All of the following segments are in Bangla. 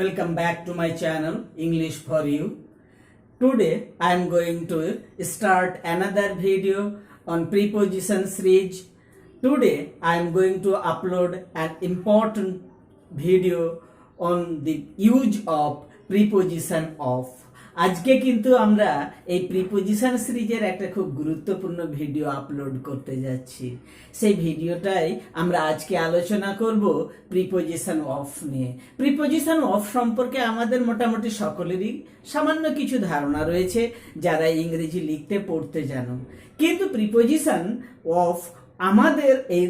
Welcome back to my channel English for You. Today I am going to start another video on preposition series. Today I am going to upload an important video on the use of preposition of. আজকে কিন্তু আমরা এই প্রিপোজিশন সিরিজের একটা খুব গুরুত্বপূর্ণ ভিডিও আপলোড করতে যাচ্ছি। সেই ভিডিওটাই আমরা আজকে আলোচনা করব প্রিপোজিশন অফ নিয়ে। প্রিপোজিশন অফ সম্পর্কে আমাদের মোটামুটি সকলেরই সামান্য কিছু ধারণা রয়েছে যারা ইংরেজি লিখতে পড়তে জানো, কিন্তু প্রিপোজিশন অফ আমাদের এই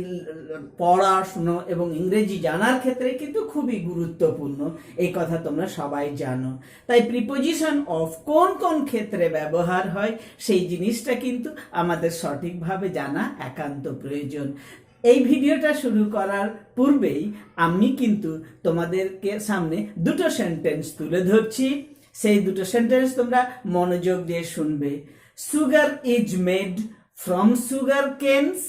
পড়াশুনো এবং ইংরেজি জানার ক্ষেত্রে কিন্তু খুবই গুরুত্বপূর্ণ, এই কথা তোমরা সবাই জানো। তাই প্রিপোজিশন অফ কোন কোন ক্ষেত্রে ব্যবহার হয় সেই জিনিসটা কিন্তু আমাদের সঠিকভাবে জানা একান্ত প্রয়োজন। এই ভিডিওটা শুরু করার পূর্বেই আমি কিন্তু তোমাদেরকে সামনে দুটো সেন্টেন্স তুলে ধরছি, সেই দুটো সেন্টেন্স তোমরা মনোযোগ দিয়ে শুনবে। Sugar is made from sugar canes.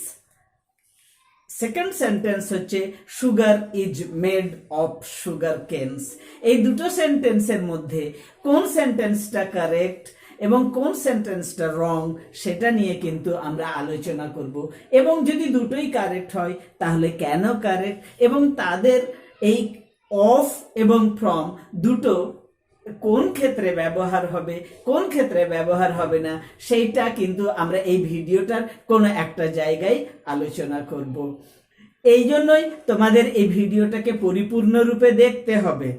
Second sentence হচ্ছে sugar is made of sugar canes. এই দুটো সেন্টেন্সের মধ্যে কোন সেন্টেন্সটা কারেক্ট এবং কোন সেন্টেন্সটা রং সেটা নিয়ে কিন্তু আমরা আলোচনা করব, এবং যদি দুটোই কারেক্ট হয় তাহলে কেন কারেক্ট এবং তাদের এই অফ এবং ফ্রম দুটো কোন ক্ষেত্রে ব্যবহার হবে কোন ক্ষেত্রে ব্যবহার হবে না সেইটা কিন্তু আমরা এই ভিডিওটার কোনো একটা জায়গায় আলোচনা করব। এই জন্যই তোমাদের এই ভিডিওটাকে পরিপূর্ণরূপে দেখতে হবে।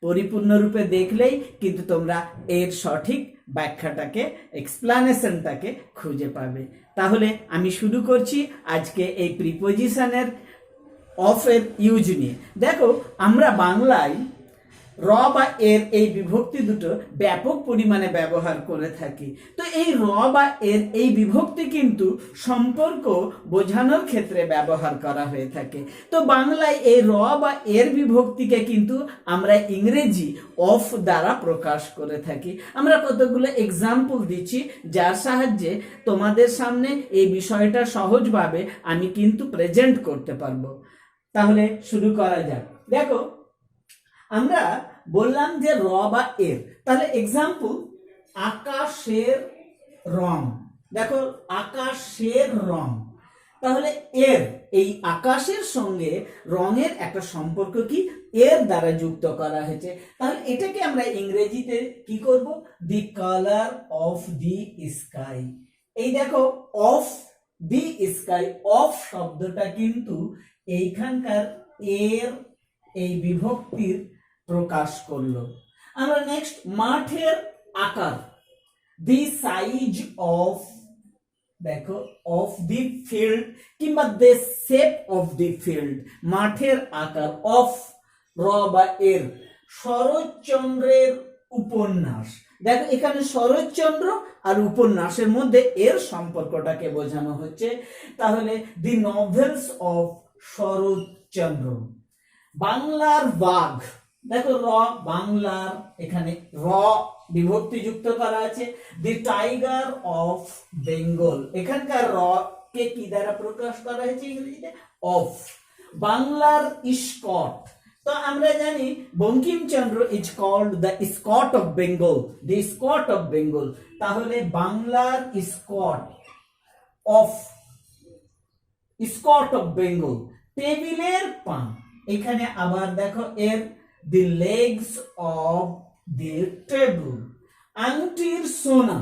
পরিপূর্ণরূপে দেখলেই কিন্তু তোমরা এর সঠিক ব্যাখ্যাটাকে এক্সপ্লানেশনটাকে খুঁজে পাবে। তাহলে আমি শুরু করছি আজকে এই প্রিপোজিশনের অফের ইউজ নিয়ে। দেখো, আমরা বাংলায় র বা এর এই বিভক্তি দুটো ব্যাপক পরিমাণে ব্যবহার করে থাকি। তো এই র বা এর এই বিভক্তি কিন্তু সম্পর্ক বোঝানোর ক্ষেত্রে ব্যবহার করা হয়ে থাকে। তো বাংলায় এই র বা এর বিভক্তিকে কিন্তু আমরা ইংরেজি অফ দ্বারা প্রকাশ করে থাকি। আমরা কতগুলো এক্সাম্পল দিচ্ছি যার সাহায্যে তোমাদের সামনে এই বিষয়টা সহজভাবে আমি কিন্তু প্রেজেন্ট করতে পারবো। তাহলে শুরু করা যাক। দেখো, আমরা বললাম যে র বা এর, তাহলে এক্সাম্পল আকাশের রং। দেখো, আকাশের রং, তাহলে এর এই আকাশের সঙ্গে রঙের একটা সম্পর্ক কি এর দ্বারা যুক্ত করা হয়েছে। তাহলে এটাকে আমরা ইংরেজিতে কি করব? দি কালার অফ দি স্কাই। এই দেখো, অফ দি স্কাই, অফ শব্দটা কিন্তু এইখানকার এর এই বিভক্তির প্রকাশ করলো। আমরা নেক্সট মাঠের আকার, দি সাইজ অফ, দেখো অফ দি ফিল্ড কিংবা the shape of the field, মাঠের আকার। অফ র বা এর শরৎচন্দ্রের উপন্যাস। দেখো, এখানে শরৎচন্দ্র আর উপন্যাসের মধ্যে এর সম্পর্কটাকে বোঝানো হচ্ছে। তাহলে দি নভেলস অফ শরৎচন্দ্র। বাংলার বাঘ, দেখো র, বাংলার এখানে র বিভক্তি যুক্ত করা আছে। দি টাইগার অফ বেঙ্গল, এখানকার র কে কি দ্বারা প্রকাশ করা হয়েছে ইংরেজিতে? অফ। বাংলার স্কট, তো আমরা জানি Bankimchandra is called the Scott of Bengal, the Scott of Bengal. তাহলে বাংলার Scott of, Scott of Bengal. টেবিলের পা, এখানে আবার দেখো এর the legs of the table. আংটির সোনা,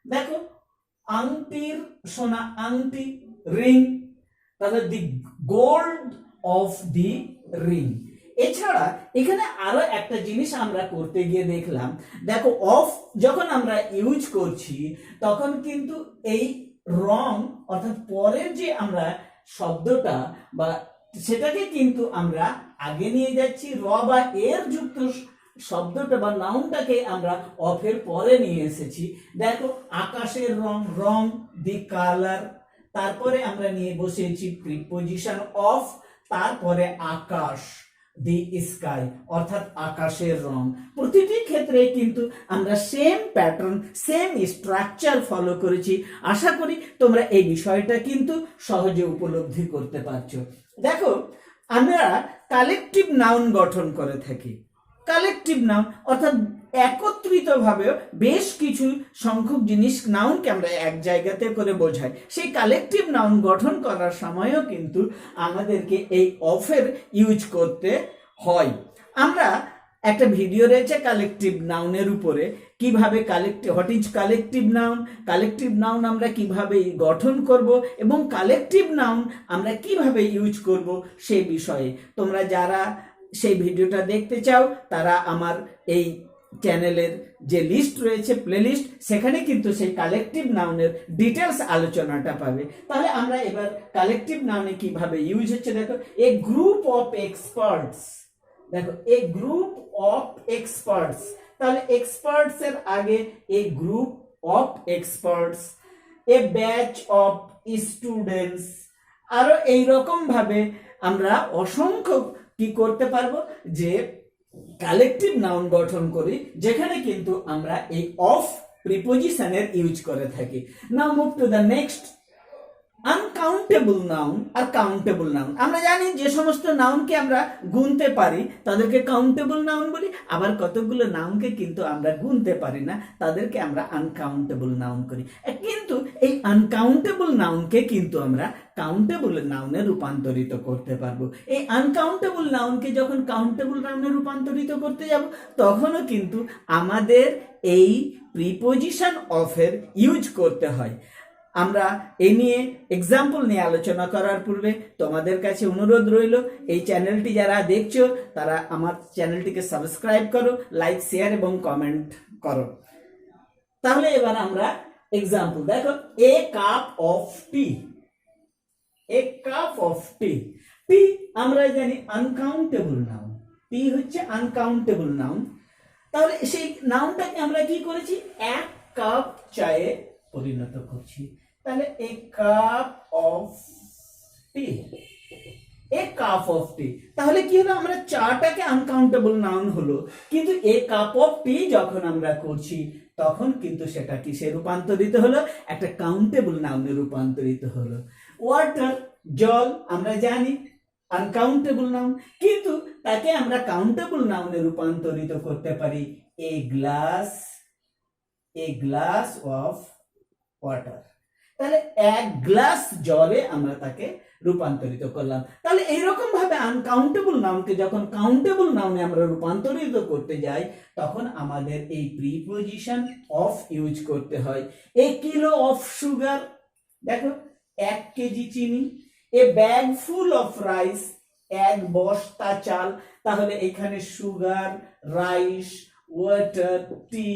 দেখো আংটির সোনা, আংটি, রিং, তাহলে the gold of the ring। এছাড়া এখানে আরো একটা জিনিস আমরা করতে গিয়ে দেখলাম, দেখো অফ যখন আমরা ইউজ করছি তখন কিন্তু এই রং অর্থাৎ পরের যে আমরা শব্দটা বা সেটাকে কিন্তু আমরা আগে নিয়ে যাচ্ছি, র বা এর যুক্ত শব্দটা বা নাউনটাকে আমরা অফের পরে নিয়ে এসেছি। দেখো, আকাশের রং, রং, দি কালার, তারপরে আমরা নিয়ে বসেছি প্রিপোজিশন অফ, তারপরে আকাশ, দি স্কাই, অর্থাৎ আকাশের রং। প্রতিটি ক্ষেত্রে কিন্তু আমরা same pattern, same structure follow করেছি। আশা করি তোমরা এই বিষয়টা কিন্তু সহজে উপলব্ধি করতে পারছো। দেখো, আমরা কালেকটিভ নাউন গঠন করে থাকি। কালেকটিভ নাউন অর্থাৎ একত্রিতভাবে বেশ কিছু সংখ্যক জিনিস নাউনকে আমরা এক জায়গাতে করে বোঝাই। সেই কালেকটিভ নাউন গঠন করার সময়ও কিন্তু আমাদেরকে এই অফের ইউজ করতে হয়। আমরা একটা ভিডিও রয়েছে কালেকটিভ নাউনের উপরে, কিভাবে হোয়াট ইজ কালেকটিভ নাউন আমরা কিভাবে গঠন করব এবং কালেকটিভ নাউন আমরা কিভাবে ইউজ করব সেই বিষয়ে তোমরা যারা সেই ভিডিওটা দেখতে চাও তারা আমার এই চ্যানেলের যে লিস্ট রয়েছে প্লেলিস্ট, সেখানে কিন্তু সেই কালেকটিভ নাউনের ডিটেলস আলোচনাটা পাবে। তাহলে আমরা এবার কালেকটিভ নাউনে কিভাবে ইউজ হচ্ছে দেখো, এ গ্রুপ অফ এক্সপার্টস। দেখো এ গ্রুপ অফ এক্সপার্টস, তাহলে এক্সপার্টস এর আগে a group of experts, a batch of students, আরো এইরকম ভাবে আমরা অসংখ্য কি করতে পারবো যে কালেকটিভ নাউন গঠন করি, যেখানে কিন্তু আমরা এই অফ প্রিপোজিশনের ইউজ করে থাকি। Now move to the next, uncountable noun আর কাউন্টেবল নাউন। আমরা জানি যে সমস্ত নাউনকে আমরা গুনতে পারি তাদেরকে কাউন্টেবল নাউন বলি, আবার কতগুলো নাউনকে কিন্তু আমরা গুনতে পারি না তাদেরকে আমরা আনকাউন্টেবল নাউন করি। কিন্তু এই আনকাউন্টেবল নাউনকে কিন্তু আমরা কাউন্টেবল নাউনে রূপান্তরিত করতে পারবো। এই আনকাউন্টেবল নাউনকে যখন কাউন্টেবল নাউনে রূপান্তরিত করতে যাব তখনও কিন্তু আমাদের এই প্রিপোজিশন অফের ইউজ করতে হয়। আমরা এই নিয়ে এক্সাম্পল নিয়ে আলোচনা করার পূর্বে তোমাদের কাছে অনুরোধ রইল, এই চ্যানেলটি যারা দেখছো তারা আমার চ্যানেলটিকে সাবস্ক্রাইব করো, লাইক শেয়ার এবং কমেন্ট করো। তাহলে এবার আমরা এক্সাম্পল দেখো, a cup of tea. A cup of tea, tea আমরা জানি আনকাউন্টেবল নাউন, টি হচ্ছে আনকাউন্টেবল নাউন। তাহলে সেই নাউনটাকে আমরা কি করেছি, এক কাপ চায়ে পরিণত করছি। তাহলে a cup of tea, a cup of tea, তাহলে কি হলো, আমরা চাটাকে আনকাউন্টেবল নাউন হলো, কিন্তু এ কাপ অফ টি যখন আমরা করছি তখন কিন্তু সেটা কিসে রূপান্তরিত হলো, একটা কাউন্টেবল নাউনে রূপান্তরিত হলো। ওয়াটার জল আমরা জানি আনকাউন্টেবল নাউন, কিন্তু তাকে আমরা কাউন্টেবল নাউনে রূপান্তরিত করতে পারি, এ গ্লাস অফ ওয়াটার। তাহলে এক গ্লাস জলে আমরা তাকে রূপান্তরিত করলাম। তাহলে এইরকম ভাবে আনকাউন্টেবল নাউনকে যখন কাউন্টেবল নাউনে আমরা রূপান্তরিত করতে যাই তখন আমাদের এই প্রিপোজিশন অফ ইউজ করতে হয়। এ কিলো অফ সুগার, দেখো 1 কেজি চিনি। এ ব্যাগ ফুল অফ রাইস, এক বস্তা চাল। তাহলে এখানে সুগার, রাইস, ওয়াটার, টি,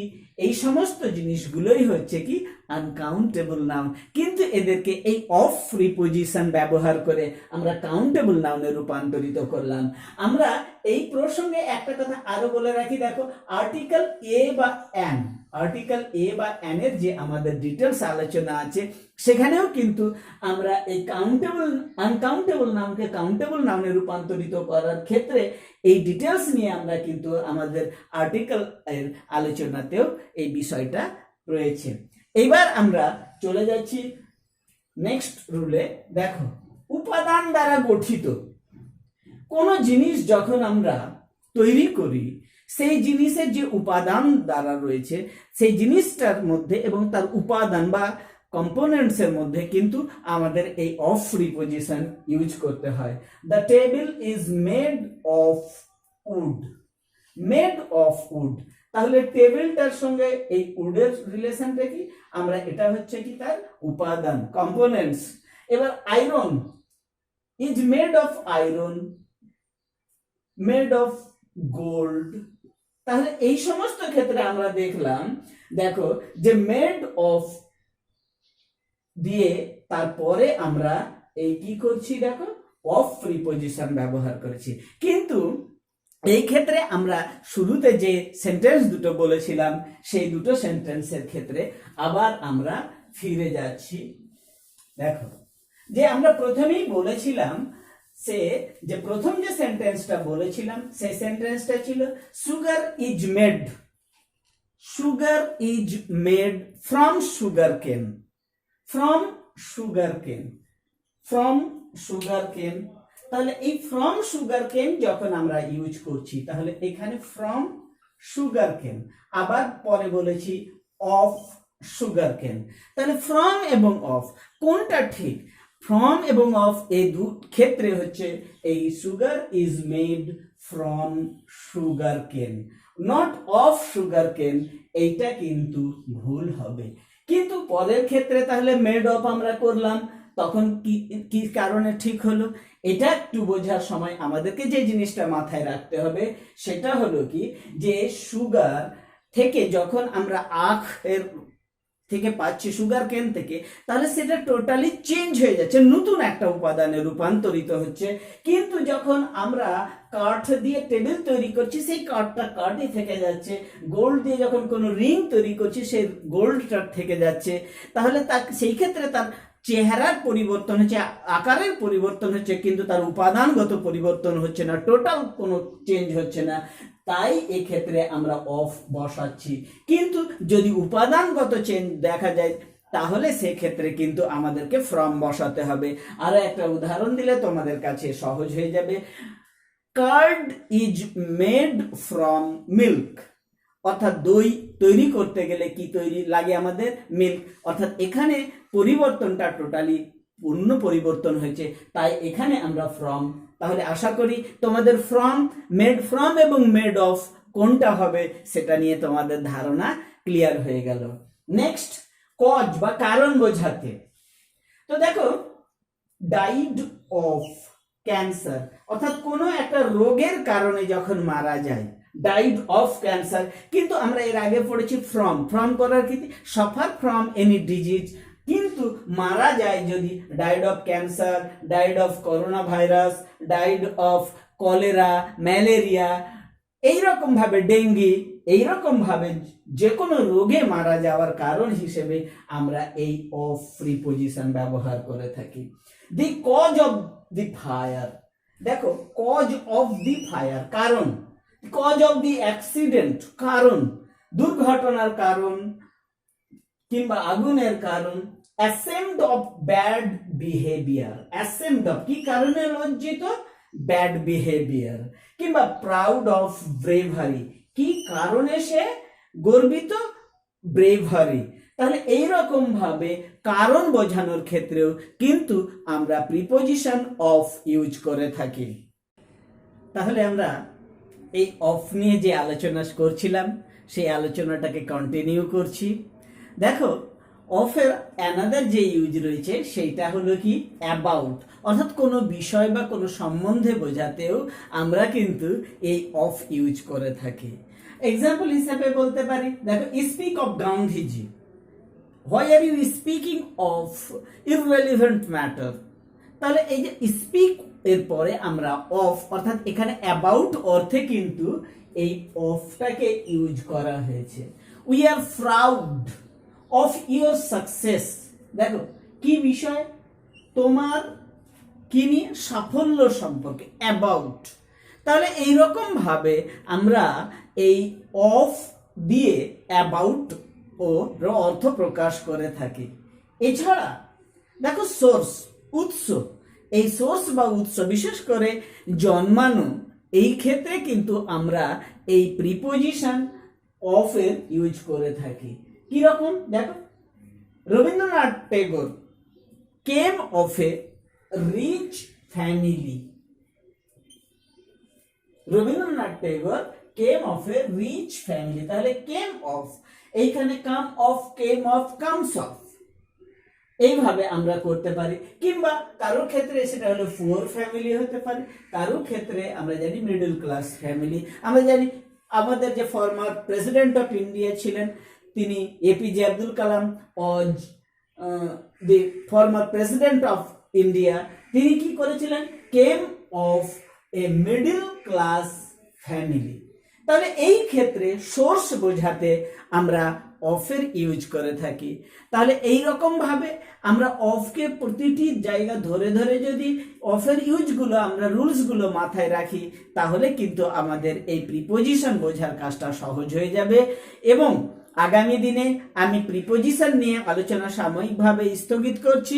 এই সমস্ত জিনিসগুলোই হচ্ছে কি আনকাউন্টেবল নাউন, কিন্তু এদেরকে এই অফ প্রিপোজিশন ব্যবহার করে আমরা কাউন্টেবল নাউনে রূপান্তরিত করলাম। আমরা এই প্রসঙ্গে একটা কথা আরো বলে রাখি, দেখো আর্টিকেল এ বা অ্যান, আর্টিকেল এ বা অ্যান এর যে আমাদের ডিটেলস আলোচনা আছে সেখানেও কিন্তু আমরা এই আনকাউন্টেবল নাউনকে কাউন্টেবল নাউনে রূপান্তরিত করার ক্ষেত্রে এই ডিটেলস নিয়ে আমরা কিন্তু আমাদের আর্টিকেল এর আলোচনাতেও এই বিষয়টা রয়েছে। এবার আমরা চলে যাচ্ছি নেক্সট রুলে। দেখো উপাদান দ্বারা গঠিত কোন জিনিস যখন আমরা তৈরি করি সেই জিনিসের যে উপাদান দ্বারা রয়েছে সেই জিনিসটার মধ্যে এবং তার উপাদান বা কম্পোনেন্টস এর মধ্যে কিন্তু আমাদের এই অফ প্রিপোজিশন ইউজ করতে হয়। The table is made of wood, made of wood. তাহলে টেবিলটার সঙ্গে এই উডের রিলেশনটা কি, আমরা এটা হচ্ছে কি তার উপাদান, কম্পোনেন্টস। এবার iron is made of iron, made of gold. তাহলে এই সমস্ত ক্ষেত্রে আমরা দেখলাম, দেখো যে মেড অফ দিয়ে তারপরে আমরা এই কি করছি, দেখো অফ প্রিপোজিশন ব্যবহার করেছি। কিন্তু এই ক্ষেত্রে আমরা শুরুতে যে সেন্টেন্স দুটো বলেছিলাম সেই দুটো সেন্টেন্সের ক্ষেত্রে আবার আমরা ফিরে যাচ্ছি। দেখো যে আমরা প্রথমেই বলেছিলাম সে যে প্রথম যে সেন্টেন্সটা বলেছিলাম সেই সেন্টেন্সটা ছিল sugar is made, sugar is made from sugar কেন, ফ্রম সুগার কেন, ফ্রম সুগার কেন। তাহলে এই ফ্রম সুগার কেন যখন আমরা ইউজ করছি, তাহলে এখানে ফ্রম সুগার কেন, আবার পরে বলেছি অফ সুগার কেন। তাহলে ফ্রম এবং অফ কোনটা ঠিক? ফ্রম এবং অফ এই দু ক্ষেত্রে হচ্ছে এই sugar is made from sugar কেন, নট অফ সুগার কেন, এইটা কিন্তু ভুল হবে। কিন্তু পদের ক্ষেত্রে তাহলে মেড অফ আমরা করলাম, তখন কি কি কারণে ঠিক হলো? এটা একটু বোঝার সময় আমাদেরকে যে জিনিসটা মাথায় রাখতে হবে সেটা হলো কি, যে সুগার থেকে যখন আমরা আখ এর থেকে পাচ্ছি, সুগার কেন থেকে, তাহলে সেটা টোটালি চেঞ্জ হয়ে যাচ্ছে, নতুন একটা উপাদানে রূপান্তরিত হচ্ছে। কিন্তু যখন আমরা কাঠ দিয়ে টেবিল তৈরি করছি, সেই কাঠটা কাঠই থেকে যাচ্ছে। গোল্ড দিয়ে যখন কোনো রিং তৈরি করছি, সেই গোল্ডটা থেকে যাচ্ছে। তাহলে সেই ক্ষেত্রে তার চেহারার পরিবর্তন হচ্ছে, আকারের পরিবর্তন হচ্ছে, কিন্তু তার উপাদানগত পরিবর্তন হচ্ছে না, টোটাল কোনো চেঞ্জ হচ্ছে না। তাই এক্ষেত্রে আমরা অফ বসাচ্ছি। কিন্তু যদি উপাদানগত চেঞ্জ দেখা যায়, তাহলে সেক্ষেত্রে কিন্তু আমাদেরকে ফ্রম বসাতে হবে। আরো একটা উদাহরণ দিলে তোমাদের কাছে সহজ হয়ে যাবে। Card is made from milk, অর্থাৎ দই তৈরি করতে গেলে কি তৈরি লাগে আমাদের? মিল্ক। অর্থাৎ এখানে পরিবর্তনটা টোটালি পূর্ণ পরিবর্তন হয়েছে, তাই এখানে আমরা ফ্রম। তাহলে আশা করি তোমাদের ফ্রম, মেড ফ্রম এবং মেড অফ কোনটা হবে সেটা নিয়ে তোমাদের ধারণা ক্লিয়ার হয়ে গেল। নেক্সট, কজ বা কারণ বোঝাতে। তো দেখো, ডাইড অফ ক্যান্সার, অর্থাৎ কোনো একটা রোগের কারণে যখন মারা যায়, ডাইড অফ ক্যান্সার। কিন্তু আমরা এর আগে পড়েছি ফ্রম, ফ্রম করার কি, সাফার ফ্রম এনি ডিজিজ। কিন্তু মারা যায় যদি died of cancer, died of corona virus, died of cholera, malaria, এইরকম ভাবে ডেঙ্গি, এইরকম ভাবে যে কোনো রোগে মারা যাওয়ার কারণ হিসেবে আমরা এই অফ প্রিপোজিশন ব্যবহার করে থাকি। The cause of the fire, দেখো কজ অফ দি ফায়ার কারণ, কজ অফ দি অ্যাক্সিডেন্ট কারণ, দুর্ঘটনার কারণ কিংবা আগুনের কারণ। Ashamed of bad behaviour, ashamed of কি কারণে লজ্জিত? Bad behaviour. কিংবা প্রাউড অফ ব্রেভারি, কি কারণে সে গর্বিত? ব্রেভারি। তাহলে এইরকম ভাবে কারণ বোঝানোর ক্ষেত্রেও কিন্তু আমরা প্রিপোজিশন অফ ইউজ করে থাকি। তাহলে আমরা এই অফ নিয়ে যে আলোচনা করছিলাম, সেই আলোচনাটাকে কন্টিনিউ করছি। দেখো, অফের অ্যানাদার যে ইউজ রয়েছে সেইটা হলো কি, অ্যাবাউট, অর্থাৎ কোনো বিষয় বা কোনো সম্বন্ধে বোঝাতেও আমরা কিন্তু এই অফ ইউজ করে থাকি। এক্সাম্পল হিসাবে বলতে পারি, দেখো, speak of Gandhiji, why are you speaking of irrelevant matter. তাহলে এই যে স্পিক এর পরে আমরা অফ, অর্থাৎ এখানে অ্যাবাউট অর্থে কিন্তু এই অফটাকে ইউজ করা হয়েছে। We are proud of your success, দেখো কি বিষয়? তোমার কি নিয়ে? সাফল্য সম্পর্কে, অ্যাবাউট। তাহলে এইরকম ভাবে আমরা এই অফ দিয়ে অ্যাবাউট ও অর্থ প্রকাশ করে থাকি। এছাড়া দেখো, সোর্স, উৎস, এই সোর্স বা উৎস, বিশেষ করে জন্মানো, এই ক্ষেত্রে কিন্তু আমরা এই প্রিপোজিশন অফ এর ইউজ করে থাকি। কি রকম? দেখো, Rabindranath Tagore came of a rich family, Rabindranath Tagore came of a rich family. তাহলে কেম অফ, এইখানে come of, came of, comes of, এইভাবে আমরা করতে পারি। কিংবা কারোর ক্ষেত্রে সেটা হলো পুয়ার ফ্যামিলি হতে পারে, কারোর ক্ষেত্রে আমরা জানি মিডল ক্লাস ফ্যামিলি। আমরা জানি আমাদের যে ফর্মার প্রেসিডেন্ট অফ ইন্ডিয়া ছিলেন, তিনি APJ Abdul Kalam, was the former president of India. তিনি কি করেছিলেন? Came of a middle class family. তাহলে এই ক্ষেত্রে সোর্স বোঝাতে আমরা অফের ইউজ করে থাকি। তাহলে এই রকম ভাবে আমরা অফকে প্রতিটি জায়গা ধরে ধরে যদি অফের ইউজগুলো, আমরা রুলসগুলো মাথায় রাখি, তাহলে কিন্তু আমাদের এই প্রিপোজিশন বোঝার কাজটা সহজ হয়ে যাবে। এবং আগামী দিনে আমি প্রিপোজিশন নিয়ে আলোচনা সাময়িকভাবে স্থগিত করছি।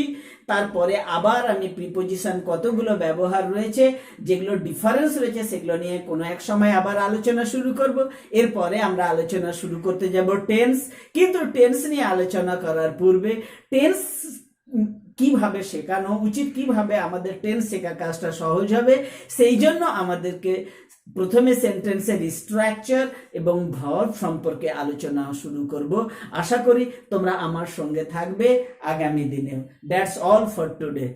তারপরে আবার আমি প্রিপোজিশন কতগুলো ব্যবহার রয়েছে, যেগুলো ডিফারেন্স রয়েছে, সেগুলো নিয়ে কোনো এক সময় আবার আলোচনা শুরু করব। এরপরে আমরা আলোচনা শুরু করতে যাব টেন্স। কিন্তু টেন্স নিয়ে আলোচনা করার পূর্বে টেন্স কিভাবে শেখানো উচিত, কিভাবে আমাদের টেন্স শেখা কাজটা সহজ হবে, সেই জন্য আমাদেরকে প্রথমে সেন্টেন্সের স্ট্রাকচার এবং ভার্ব সম্পর্কে আলোচনা শুরু করব। আশা করি তোমরা আমার সঙ্গে থাকবে আগামী দিনেও। That's all for today.